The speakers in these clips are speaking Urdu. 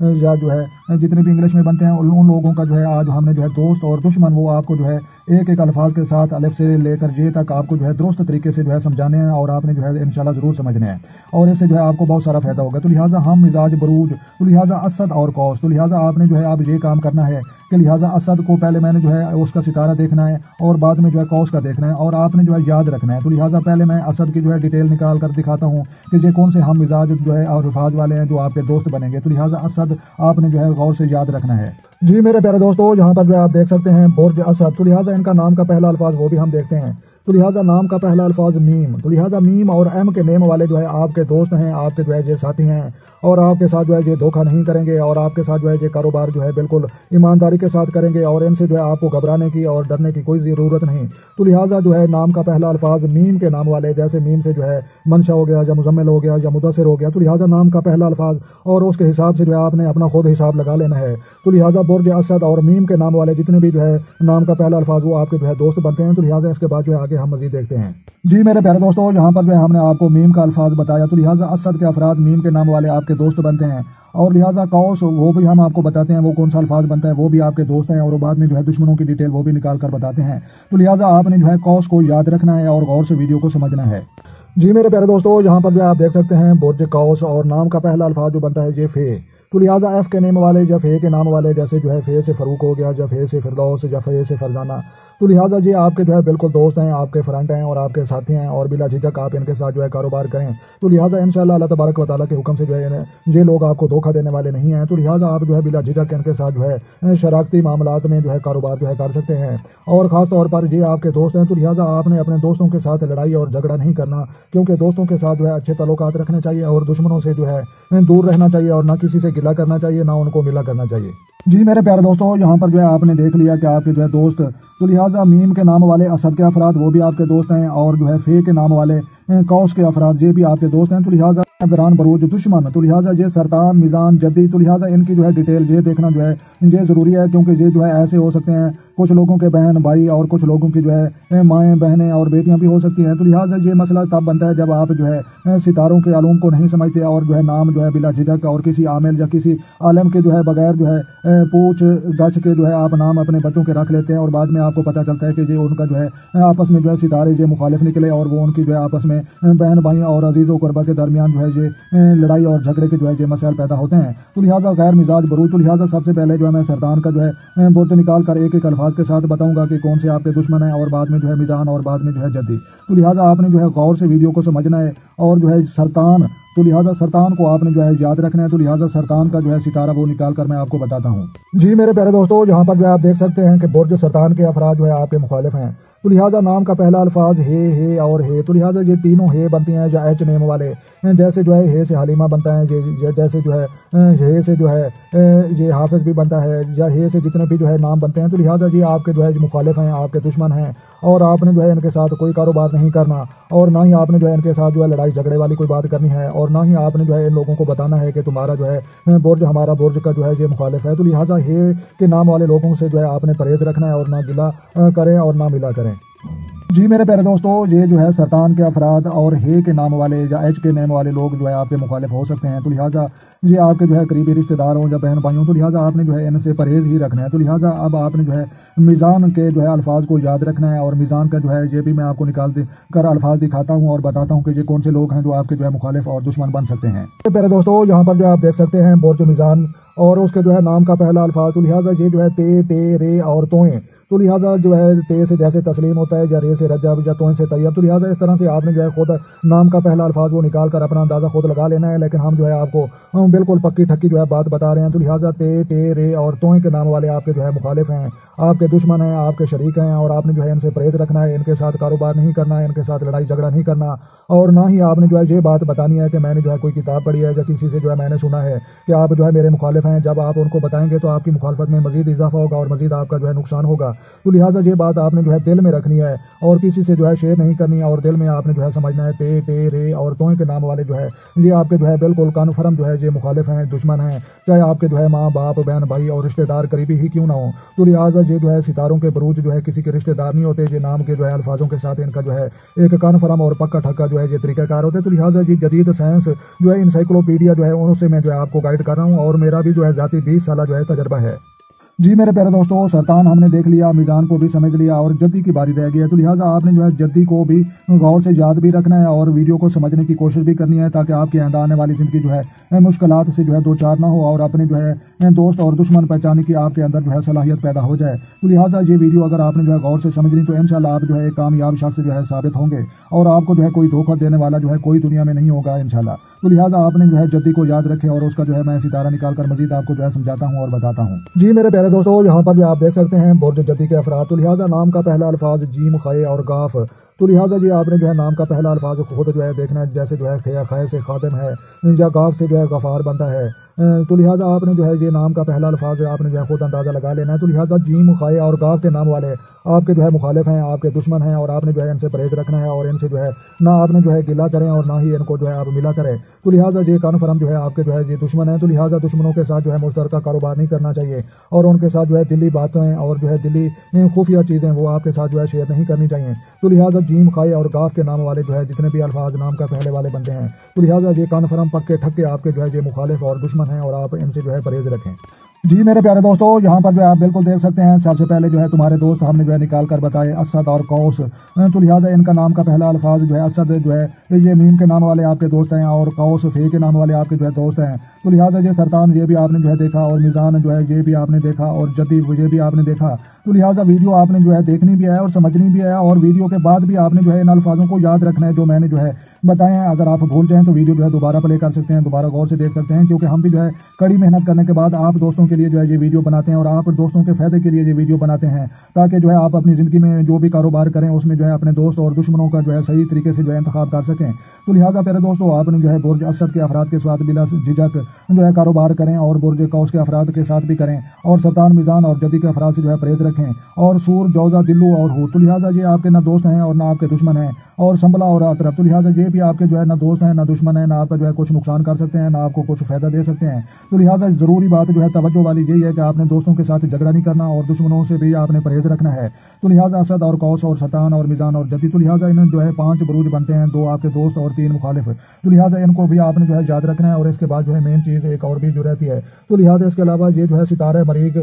یا جو ہے جتنے بھی انگلش میں بنتے ہیں ان لوگوں کا جو ہے آج ہم نے جو ہے دوست اور دشمن وہ آپ کو جو ہے ایک ایک الفاظ کے ساتھ الف سے لے کر جے تک آپ کو جو ہے درست طریقے سے جو ہے سمجھانے ہیں اور آپ نے جو ہے انشاءاللہ ضرور سمجھنے ہیں اور اس سے جو ہے آپ کو بہت سارا فائدہ ہوگا۔ تو لہٰذا ہم مزاج بروج، تو لہٰذا اسد اور قوس، تو لہٰذا آپ نے جو ہے اب یہ کام کرنا ہے کہ لہٰذا اسد کو پہلے میں نے جو ہے اس کا ستارہ دیکھنا ہے اور بعد میں جو ہے قوس کا دیکھنا ہے اور آپ نے جو ہے یاد رکھنا ہے۔ تو لہٰذا پہلے میں اسد کی جو ہے ڈیٹیل نکال کر دکھاتا ہوں کہ یہ کون سے ہم مزاج جو ہے اور الفاظ والے ہیں جو آپ کے دوست بنیں گے۔ تو لہٰذا اسد آپ نے جو ہے غور سے یاد رکھنا ہے۔ جی میرے پیارے دوستو، یہاں پر جو آپ دیکھ سکتے ہیں برج اسد، تو لہٰذا ان کا نام کا پہلا الفاظ وہ بھی ہم دیکھتے ہیں۔ تو لہٰذا نام کا پہلا الفاظ میم، تو لہٰذا میم اور ایم کے نیم والے جو ہے آپ کے دوست ہیں، آپ کے جو ہے یہ ساتھی ہیں اور آپ کے ساتھ جو ہے یہ دھوکہ نہیں کریں گے اور آپ کے ساتھ جو ہے یہ کاروبار جو ہے بالکل ایمانداری کے ساتھ کریں گے اور ان سے جو ہے آپ کو گھبرانے کی اور ڈرنے کی کوئی ضرورت نہیں۔ تو لہٰذا جو ہے نام کا پہلا الفاظ میم کے نام والے، جیسے میم سے جو ہے منشا ہو گیا یا مزمل ہو گیا یا مدثر ہو گیا، تو لہٰذا نام کا پہلا الفاظ اور اس کے حساب سے جو ہے آپ نے اپنا خود حساب لگا لینا ہے۔ تو لہٰذا برج اسد اور میم کے نام والے جتنے بھی جو ہے نام کا پہلا الفاظ وہ آپ کے جو ہے دوست بنتے ہیں۔ تو لہٰذا اس کے بعد جو ہے آگے ہم مزید دیکھتے ہیں۔ جی میرے پیارے دوستو، یہاں پر جو ہے ہم نے آپ کو میم کا الفاظ بتایا، تو لہٰذا اسد کے افراد میم کے نام والے آپ کے دوست بنتے ہیں اور لہٰذا قوس وہ بھی ہم آپ کو بتاتے ہیں وہ کون سا الفاظ بنتا ہے، وہ بھی آپ کے دوست ہیں اور بعد میں جو ہے دشمنوں کی ڈیٹیل وہ بھی نکال کر بتاتے ہیں۔ تو لہٰذا آپ نے جو ہے قوس کو یاد رکھنا ہے اور غور سے ویڈیو کو سمجھنا ہے۔ جی میرے پیارے دوستو، یہاں پر جو آپ دیکھ سکتے ہیں برج قوس اور نام کا پہلا الفاظ جو بنتا ہے یہ فے، تو لہٰذا ایف کے نیم والے یا فے کے نام والے، جیسے جو ہے فے سے فاروق ہو گیا یا فے سے فردوس یا فے سے فرزانہ، تو لہٰذا یہ آپ کے جو ہے بالکل دوست ہیں، آپ کے فرینڈ ہیں اور آپ کے ساتھی ہیں اور بلا جھجک آپ ان کے ساتھ جو ہے کاروبار کریں۔ تو لہٰذا انشاءاللہ اللہ تبارک و تعالیٰ کے حکم سے جو ہے یہ لوگ آپ کو دھوکہ دینے والے نہیں ہیں۔ تو لہٰذا آپ جو ہے بلا جھجک ان کے ساتھ جو ہے شراکتی معاملات میں جو ہے کاروبار جو ہے کر سکتے ہیں اور خاص طور پر یہ آپ کے دوست ہیں۔ تو لہٰذا آپ نے اپنے دوستوں کے ساتھ لڑائی اور جھگڑا نہیں کرنا، کیونکہ دوستوں کے ساتھ جو ہے اچھے تعلقات رکھنے چاہیے اور دشمنوں سے جو ہے دور رہنا چاہیے اور نہ کسی سے گلہ کرنا چاہیے نہ ان کو ملا کرنا چاہیے۔ جی میرے پیارے دوستو، یہاں پر جو ہے آپ نے دیکھ لیا کہ آپ کے جو ہے دوست، تو لہٰذا میم کے نام والے اسد کے افراد وہ بھی آپ کے دوست ہیں اور جو ہے فے کے نام والے قوس کے افراد یہ بھی آپ کے دوست ہیں۔ تو لہٰذا دران بروج دشمن، تو لہٰذا یہ سرطان میزان جدی، تو لہٰذا ان کی جو ہے ڈیٹیل یہ دیکھنا جو ہے یہ ضروری ہے، کیونکہ یہ جو ہے ایسے ہو سکتے ہیں کچھ لوگوں کے بہن بھائی اور کچھ لوگوں کی جو ہے مائیں بہنیں اور بیٹیاں بھی ہو سکتی ہیں۔ تو لہٰذا یہ مسئلہ تب بنتا ہے جب آپ جو ہے ستاروں کے علوم کو نہیں سمجھتے اور جو ہے نام جو ہے بلا جھجک اور کسی عامل یا کسی عالم کے جو ہے بغیر جو ہے پوچھ گچھ کے جو ہے آپ نام اپنے بچوں کے رکھ لیتے ہیں اور بعد میں آپ کو پتہ چلتا ہے کہ یہ ان کا جو ہے آپس میں جو ہے ستارے یہ مخالف نکلے اور وہ ان کی جو ہے آپس میں بہن بھائی اور عزیز و قربا کے درمیان جو ہے یہ لڑائی اور جھگڑے کے جو ہے یہ مسائل پیدا ہوتے ہیں۔ تو لہٰذا غیر مزاج بروج، تو لہٰذا سب سے پہلے جو ہے میں سرطان کا جو ہے برج نکال کر ایک ایک الفاظ کے ساتھ بتاؤں گا کہ کون سے آپ کے دشمن ہیں اور بعد میں جو ہے میزان اور بعد میں جو ہے جدی۔ تو لہٰذا آپ نے جو ہے غور سے ویڈیو کو سمجھنا ہے اور جو ہے سرطان، تو لہٰذا سرطان کو آپ نے جو ہے یاد رکھنا ہے۔ تو لہٰذا سرطان کا جو ہے ستارہ وہ نکال کر میں آپ کو بتاتا ہوں۔ جی میرے پیارے دوستو، یہاں پر جو ہے آپ دیکھ سکتے ہیں کہ برج سرطان کے افراد جو ہے آپ کے مخالف ہیں۔ تو لہٰذا نام کا پہلا الفاظ ہے اور ہے، تو لہٰذا یہ تینوں ہے بنتی ہیں یا ایچ نیم والے، جیسے جو ہے سے حلیمہ بنتا ہے، جیسے جو ہے سے جو ہے یہ حافظ بھی بنتا ہے یا سے جتنے بھی جو ہے نام بنتے ہیں۔ تو لہٰذا یہ آپ کے جو ہے مخالف ہیں، آپ کے دشمن ہیں اور آپ نے جو ہے ان کے ساتھ کوئی کاروبار نہیں کرنا اور نہ ہی آپ نے جو ہے ان کے ساتھ جو ہے لڑائی جھگڑے والی کوئی بات کرنی ہے اور نہ ہی آپ نے جو ہے ان لوگوں کو بتانا ہے کہ تمہارا جو ہے برج ہمارا برج کا جو ہے یہ مخالف ہے۔ تو لہٰذا ہے کے نام والے لوگوں سے جو ہے آپ نے پرہیز رکھنا ہے اور نہ گلا کریں اور نہ ملا کریں۔ جی میرے پیارے دوستو، یہ جو ہے سرطان کے افراد اور ہے کے نام والے یا ایچ کے نام والے لوگ جو ہے آپ کے مخالف ہو سکتے ہیں۔ تو لہٰذا یہ آپ کے جو ہے قریبی رشتہ دار ہوں یا بہن بھائی ہوں، تو لہٰذا آپ نے جو ہے ان سے پرہیز ہی رکھنا ہے۔ تو لہٰذا اب آپ نے جو ہے میزان کے جو ہے الفاظ کو یاد رکھنا ہے اور میزان کا جو ہے یہ بھی میں آپ کو نکال کر الفاظ دکھاتا ہوں اور بتاتا ہوں کہ یہ کون سے لوگ ہیں جو آپ کے جو ہے مخالف اور دشمن بن سکتے ہیں۔ پیارے دوستو، یہاں پر جو آپ دیکھ سکتے ہیں برج میزان اور اس کے جو ہے نام کا پہلا الفاظ، تو لہٰذا یہ جو ہے تے رے اور توئیں، تو لہٰذا جو ہے تے سے جیسے تسلیم ہوتا ہے یا رے سے رجب یا توئیں سے طیب، تو لہٰذا اس طرح سے آپ نے جو ہے خود نام کا پہلا الفاظ وہ نکال کر اپنا اندازہ خود لگا لینا ہے، لیکن ہم جو ہے آپ کو بالکل پکی ٹھکی جو ہے بات بتا رہے ہیں۔ تو لہٰذا تے رے اور توئیں کے نام والے آپ کے جو ہے مخالف ہیں، آپ کے دشمن ہیں، آپ کے شریک ہیں اور آپ نے جو ہے ان سے پرہیز رکھنا ہے، ان کے ساتھ کاروبار نہیں کرنا ہے، ان کے ساتھ لڑائی جھگڑا نہیں کرنا اور نہ ہی آپ نے جو ہے یہ بات بتانی ہے کہ میں نے جو ہے کوئی کتاب پڑھی ہے یا کسی سے جو ہے میں نے سنا ہے کہ آپ جو ہے میرے مخالف ہیں۔ جب آپ ان کو بتائیں گے تو آپ کی مخالفت میں مزید اضافہ ہوگا اور مزید آپ کا جو ہے نقصان ہوگا۔ تو لہٰذا یہ بات آپ نے جو ہے دل میں رکھنی ہے اور کسی سے جو ہے شیئر نہیں کرنی ہے، اور دل میں آپ نے جو ہے سمجھنا ہے تے ٹے رے اور توئیں کے نام والے جو ہے یہ آپ کے جو ہے بالکل کنفرم جو ہے یہ مخالف ہیں، دشمن ہیں، چاہے آپ کے جو ہے ماں باپ بہن بھائی اور رشتہ دار قریبی ہی کیوں نہ ہو۔ تو لہٰذا یہ جو ہے ستاروں کے بروج جو ہے کسی کے رشتہ دار نہیں ہوتے، یہ نام کے جو ہے الفاظوں کے ساتھ ان کا جو ہے ایک کنفرم اور پکا ٹھکا جو ہے یہ طریقہ کار ہوتے ہیں۔ تو لہٰذا یہ جدید سائنس جو ہے انسائکلوپیڈیا جو ہے ان سے میں جو ہے آپ کو گائیڈ کر رہا ہوں، اور میرا بھی جو ہے ذاتی 20 سالہ جو ہے تجربہ ہے۔ جی میرے پیارے دوستوں، سرطان ہم نے دیکھ لیا، میزان کو بھی سمجھ لیا، اور جدی کی باری رہ گئی ہے۔ تو لہٰذا آپ نے جو ہے جدی کو بھی غور سے یاد بھی رکھنا ہے اور ویڈیو کو سمجھنے کی کوشش بھی کرنی ہے، تاکہ آپ کی آئندہ آنے والی زندگی جو ہے مشکلات سے جو ہے دو چار نہ ہو، اور اپنے جو ہے دوست اور دشمن پہچانے کی آپ کے اندر جو ہے صلاحیت پیدا ہو جائے۔ تو لہٰذا یہ ویڈیو اگر آپ نے جو ہے غور سے سمجھ لی تو انشاءاللہ آپ جو ہے ایک کامیاب شخص جو ہے ثابت ہوں گے، اور آپ کو جو ہے کوئی دھوکہ دینے والا جو ہے کوئی دنیا میں نہیں ہوگا انشاءاللہ۔ تو لہٰذا آپ نے جو ہے جدی کو یاد رکھے، اور اس کا جو ہے میں ستارہ نکال کر مزید آپ کو جو ہے سمجھاتا ہوں اور بتاتا ہوں۔ جی میرے پیارے دوستوں، یہاں پر جو آپ دیکھ سکتے ہیں برج جدی کے افراد۔ تو لہٰذا نام کا پہلا الفاظ جیم خائے اور گاف۔ تو لہٰذا جی آپ نے جو ہے نام کا پہلا الفاظ خود جو ہے دیکھنا ہے، جیسے جو ہے خائے سے خادم ہے یا گاف سے جو ہے غفار بنتا ہے۔ تو لہٰذا آپ نے جو ہے یہ نام کا پہلا الفاظ آپ نے جو ہے خود اندازہ لگا لینا ہے۔ تو لہٰذا جیم خائے اور گاف کے نام والے آپ کے جو ہے مخالف ہیں، آپ کے دشمن ہیں، اور آپ نے جو ہے ان سے پرہیز رکھنا ہے، اور ان سے جو ہے نہ آپ نے جو ہے گلہ کریں اور نہ ہی ان کو جو ہے آپ ملا کریں۔ تو لہٰذا یہ کنفرم جو ہے آپ کے جو ہے یہ دشمن ہیں۔ تو لہٰذا دشمنوں کے ساتھ جو ہے مشترکہ کاروبار نہیں کرنا چاہیے، اور ان کے ساتھ جو ہے دلی باتیں اور جو ہے دلی خفیہ چیزیں وہ آپ کے ساتھ جو ہے شیئر نہیں کرنی چاہیے۔ تو لہٰذا جیم خائے اور گاف کے نام والے جو ہے جتنے بھی الفاظ نام کا پہلے والے بنتے ہیں، تو لہٰذا یہ کنفرم پکے ٹھکے آپ کے جو ہے یہ مخالف اور دشمن ہیں، اور آپ ان سے جو ہے پرہیز رکھیں۔ جی میرے پیارے دوستوں، یہاں پر جو ہے آپ بالکل دیکھ سکتے ہیں، سب سے پہلے جو ہے تمہارے دوست ہم نے جو ہے نکال کر بتائے اسد اور قوس۔ تو لہٰذا ان کا نام کا پہلا الفاظ جو ہے اسد جو ہے یہ میم کے نام والے آپ کے دوست ہیں، اور قوس فے کے نام والے آپ کے جو ہے دوست ہیں۔ تو لہٰذا یہ سرطان یہ بھی آپ نے جو ہے دیکھا، اور میزان جو ہے یہ بھی آپ نے دیکھا، اور جدی یہ بھی آپ نے دیکھا۔ تو لہٰذا ویڈیو آپ نے جو ہے دیکھنی بھی ہے اور سمجھنی بھی ہے، اور ویڈیو کے بعد بھی آپ نے جو ہے ان الفاظوں کو یاد رکھنا ہے جو میں نے جو ہے بتائے ہیں۔ اگر آپ بھول جائیں تو ویڈیو جو ہے دوبارہ پلے کر سکتے ہیں، دوبارہ غور سے دیکھ سکتے ہیں، کیونکہ ہم بھی جو ہے کڑی محنت کرنے کے بعد آپ دوستوں کے لیے جو ہے یہ ویڈیو بناتے ہیں، اور آپ دوستوں کے فائدے کے لیے یہ ویڈیو بناتے ہیں، تاکہ جو ہے آپ اپنی زندگی میں جو بھی کاروبار کریں اس میں جو ہے اپنے دوست اور دشمنوں کا جو ہے صحیح طریقے سے جو ہے انتخاب کر سکیں۔ تو لہٰذا پیارے دوستوں، آپ نے جو ہے برج اسد کے افراد کے ساتھ بلا جھجک جو ہے کاروبار کریں، اور برج قوس کے افراد کے ساتھ بھی کریں، اور سرطان میزان اور جدی کے افراد سے جو ہے پرہیز رکھیں، اور سور جوزہ دلو اور ہو۔ تو لہٰذا یہ آپ کے نہ دوست ہیں اور نہ آپ کے دشمن ہیں، اور سنبلا اور اطرف۔ تو لہٰذا یہ بھی آپ کے جو ہے نہ دوست ہیں نہ دشمن ہیں، نہ آپ کا جو ہے کچھ نقصان کر سکتے ہیں، نہ آپ کو کچھ فائدہ دے سکتے ہیں۔ تو لہٰذا ضروری بات جو ہے توجہ والی یہی ہے کہ آپ نے دوستوں کے ساتھ جھگڑا نہیں کرنا، اور دشمنوں سے بھی آپ نے پرہیز رکھنا ہے۔ تو لہٰذا اسد اور قوس اور سرطان اور میزان اور جدی، تو لہٰذا انہیں جو ہے 5 بروج بنتے ہیں، 2 آپ کے دوست اور 3 مخالف۔ تو لہٰذا ان کو بھی آپ نے جو ہے یاد رکھنا ہے، اور اس کے بعد جو ہے مین چیز ایک اور بھی جو رہتی ہے۔ تو لہٰذا اس کے علاوہ یہ جو ہے ستارہ مریخ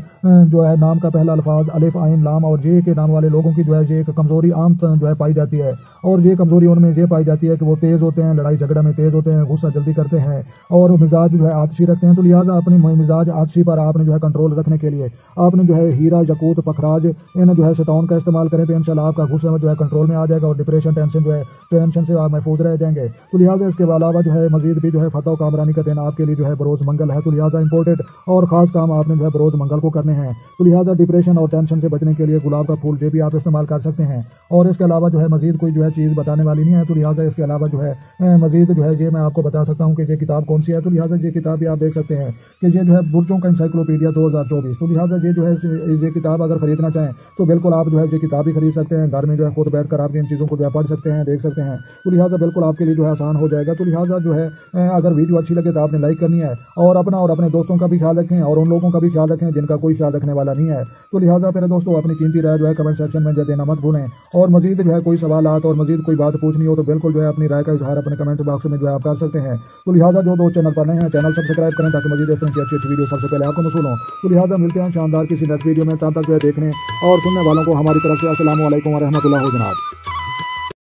جو ہے نام کا پہلا الفاظ الف عین لام اور جے کے نام والے لوگوں کی جو ہے یہ ایک کمزوری عام جو ہے پائی جاتی ہے، اور یہ کمزوری ان میں یہ پائی جاتی ہے کہ وہ تیز ہوتے ہیں، لڑائی جھگڑا میں تیز ہوتے ہیں، غصہ جلدی کرتے ہیں، اور مزاج جو ہے آتشی رکھتے ہیں۔ تو لہٰذا اپنی مزاج آتشی پر آپ نے جو ہے کنٹرول رکھنے کے لیے آپ نے جو ہے ہیرا یقوت پکھراج ان جو ہے سٹون کا استعمال کریں، تو انشاءاللہ آپ کا غصہ جو ہے کنٹرول میں آ جائے گا، اور ڈپریشن ٹینشن سے آپ محفوظ رہ جائیں گے۔ تو لہٰذا اس کے علاوہ جو ہے مزید بھی جو ہے فتح و کامرانی کا دن آپ کے لیے جو ہے بروز منگل ہے۔ تو لہٰذا امپورٹنٹ اور خاص کام آپ نے جو ہے بروز منگل کو کرنے ہیں۔ تو لہٰذا ڈپریشن اور ٹینشن سے بچنے کے لیے گلاب کا پھول یہ بھی آپ استعمال کر سکتے ہیں، اور اس کے علاوہ جو ہے مزید کوئی جو ہے چیز بتانے والی نہیں ہے۔ تو لہٰذا اس کے علاوہ جو ہے مزید جو ہے یہ میں آپ کو بتا سکتا ہوں کہ یہ کتاب کون سی ہے۔ تو لہٰذا یہ کتاب بھی آپ دیکھ سکتے ہیں کہ یہ جو ہے برجوں کا انسائکلوپیڈیا 2024۔ تو لہٰذا یہ جو ہے یہ کتاب اگر خریدنا چاہیں تو بالکل آپ جو ہے یہ کتاب بھی خرید سکتے ہیں، گھر میں جو ہے خود بیٹھ کر آپ ان چیزوں کو جو ہے پڑھ سکتے ہیں، دیکھ سکتے ہیں۔ تو لہٰذا بالکل آپ کے لیے جو ہے آسان ہو جائے گا۔ تو لہٰذا جو ہے اگر ویڈیو اچھی لگے تو آپ نے لائک کرنی ہے، اور اپنا اور اپنے دوستوں کا بھی خیال رکھیں، اور ان لوگوں کا بھی خیال رکھیں جن کا کوئی خیال رکھنے والا نہیں ہے۔ تو لہٰذا پھر دوستوں اپنی قیمتی رائے جو ہے کمنٹ سیکشن میں دینا مت بھولیں، اور مزید جو ہے کوئی سوالات اور مزید کوئی بات پوچھنی ہو تو بالکل جو ہے اپنی رائے کا اظہار اپنے کمنٹ باکس میں جو ہے آپ کر سکتے ہیں۔ تو لہٰذا جو دوست چینل پر نئے ہیں چینل سبسکرائب کریں تاکہ مزید اس طرح کی اچھی ویڈیو سب سے پہلے آپ کو موصول ہوں۔ تو لہٰذا ملتے ہیں شاندار کسی نیکسٹ ویڈیو میں، تب تک جو ہے دیکھنے اور سننے والوں کو ہماری طرف سے السلام علیکم ورحمۃ اللہ جناب۔